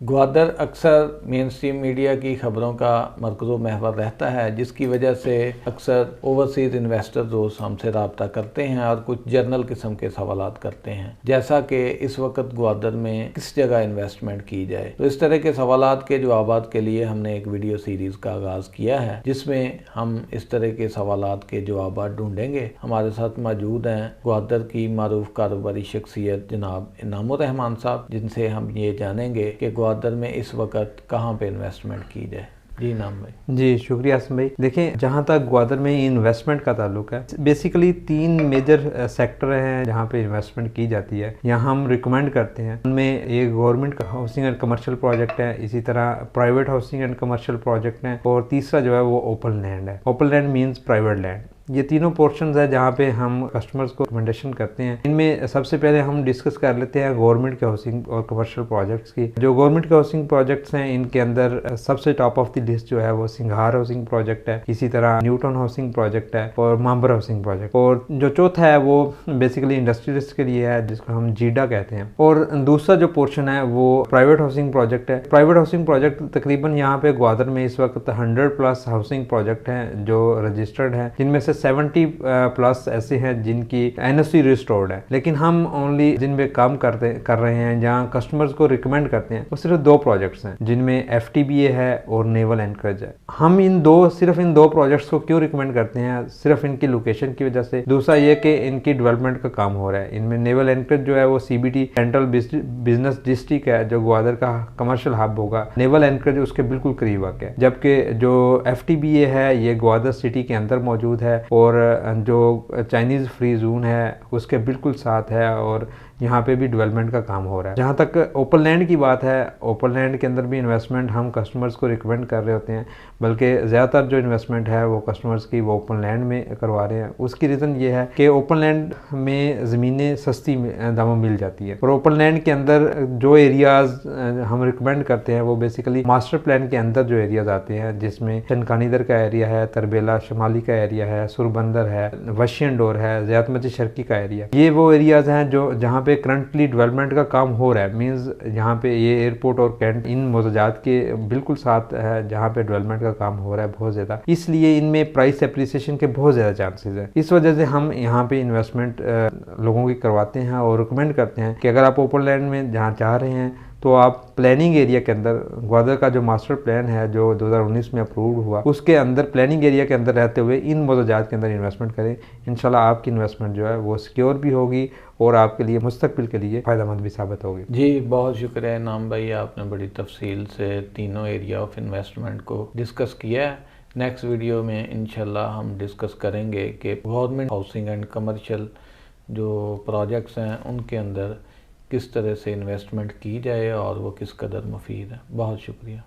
ग्वादर अक्सर main stream media की खबरों का मरकज़ महवर रहता है, जिसकी वजह से अक्सर ओवरसीज़ इन्वेस्टर दोस्त हमसे रब्ता करते हैं और कुछ जर्नल किस्म के सवालात करते हैं, जैसा कि इस वक्त ग्वादर में किस जगह इन्वेस्टमेंट की जाए। तो इस तरह के सवालात के जवाबात के लिए हमने एक वीडियो सीरीज़ का आगाज़ किया है, जिसमें हम इस तरह के सवालात के जवाबात ढूंढेंगे। हमारे साथ मौजूद हैं ग्वादर की मारूफ कारोबारी शख्सियत जनाब इनामुर रहमान साहब, जिनसे हम ये जानेंगे कि ग्वादर में इस वक्त कहाँ पे इन्वेस्टमेंट की जाए। जी नाम भाई। जी शुक्रिया आसम भाई। देखें, जहाँ तक ग्वादर में इन्वेस्टमेंट का ताल्लुक है, बेसिकली 3 मेजर सेक्टर हैं जहाँ पे इन्वेस्टमेंट की जाती है, यहाँ हम रिकमेंड करते हैं। उनमें एक government housing and commercial project है, इसी तरह private housing and commercial project है, और तीसरा जो है वो ओपन लैंड है। Open land means private land. ये तीनों पोर्शंस है जहाँ पे हम कस्टमर्स को रिकमेंडेशन करते हैं। इनमें सबसे पहले हम डिस्कस कर लेते हैं गवर्नमेंट के हाउसिंग और कमर्शियल प्रोजेक्ट्स की। जो गवर्नमेंट के हाउसिंग प्रोजेक्ट्स हैं, इनके अंदर सबसे टॉप ऑफ द लिस्ट जो है वो सिंघार हाउसिंग प्रोजेक्ट है, इसी तरह न्यूटन हाउसिंग प्रोजेक्ट है और मांबर हाउसिंग प्रोजेक्ट। और जो चौथा है वो बेसिकली इंडस्ट्रियलिस्ट के लिए है, जिसको हम जीडा कहते हैं। और दूसरा जो पोर्शन है वो प्राइवेट हाउसिंग प्रोजेक्ट है। प्राइवेट हाउसिंग प्रोजेक्ट तकरीबन यहाँ पे ग्वादर में इस वक्त 100+ हाउसिंग प्रोजेक्ट हैं जो रजिस्टर्ड हैं, जिनमें से 70+ ऐसे हैं जिनकी एनओसी रिस्टोर्ड है। लेकिन हम ओनली जिनमें काम कर रहे हैं, जहाँ कस्टमर्स को रिकमेंड करते हैं, वो सिर्फ 2 प्रोजेक्ट्स हैं जिनमें एफटीबीए है और नेवल एंकरेज है। हम सिर्फ इन 2 प्रोजेक्ट्स को क्यों रिकमेंड करते हैं? सिर्फ इनकी लोकेशन की वजह से। दूसरा ये कि इनकी डेवलपमेंट का काम हो रहा है। इनमें नेवल एंकरेज जो है वो सीबीटी सेंट्रल बिजनेस डिस्ट्रिक्ट है, जो ग्वादर का कमर्शियल हब होगा। नेवल एंकरेज उसके बिल्कुल करीब आ गया, जबकि जो एफटीबीए है ये ग्वादर सिटी के अंदर मौजूद है और जो चाइनीज़ फ्री जोन है उसके बिल्कुल साथ है, और यहाँ पे भी डेवलपमेंट का काम हो रहा है। जहाँ तक ओपन लैंड की बात है, ओपन लैंड के अंदर भी इन्वेस्टमेंट हम कस्टमर्स को रिकमेंड कर रहे होते हैं, बल्कि ज़्यादातर जो इन्वेस्टमेंट है वो कस्टमर्स की वो ओपन लैंड में करवा रहे हैं। उसकी रीज़न ये है कि ओपन लैंड में ज़मीनें सस्ती दामों मिल जाती है, और ओपन लैंड के अंदर जो एरियाज़ हम रिकमेंड करते हैं वो बेसिकली मास्टर प्लान के अंदर जो एरियाज़ आते हैं, जिसमें चनकानीदर का एरिया है, तरबेला शमाली का एरिया है, सुरबंदर है, वशियन डोर है, ज़ियात मस्जिद शर्की का एरिया। ये वो एरियाज़ हैं जो जहाँ पे करंटली डेवलपमेंट का काम हो रहा है। मींस यहाँ पे ये एयरपोर्ट और कैंट इन मौजूदात के बिल्कुल साथ है, जहाँ पे डेवलपमेंट का काम हो रहा है बहुत ज़्यादा। इसलिए इनमें प्राइस एप्रिसिएशन के बहुत ज़्यादा चांसेस है। इस वजह से हम यहाँ पे इन्वेस्टमेंट लोगों की करवाते हैं और रिकमेंड करते हैं कि अगर आप ओपन लैंड में जहाँ चाह रहे हैं तो आप प्लानिंग एरिया के अंदर, ग्वादर का जो मास्टर प्लान है जो 2019 में अप्रूव हुआ, उसके अंदर प्लानिंग एरिया के अंदर रहते हुए इन मौजूदात के अंदर इन्वेस्टमेंट करें। इंशाल्लाह आपकी इन्वेस्टमेंट जो है वो सिक्योर भी होगी और आपके लिए मुस्तकबिल के लिए फ़ायदेमंद भी साबित होगी। जी बहुत शुक्रिया इनाम भाई, आपने बड़ी तफसील से तीनों एरिया ऑफ इन्वेस्टमेंट को डिस्कस किया है। नेक्स्ट वीडियो में इंशाल्लाह हम डिस्कस करेंगे कि गवर्नमेंट हाउसिंग एंड कमर्शियल जो प्रोजेक्ट्स हैं उनके अंदर किस तरह से इन्वेस्टमेंट की जाए और वो किस कदर मुफीद है। बहुत शुक्रिया।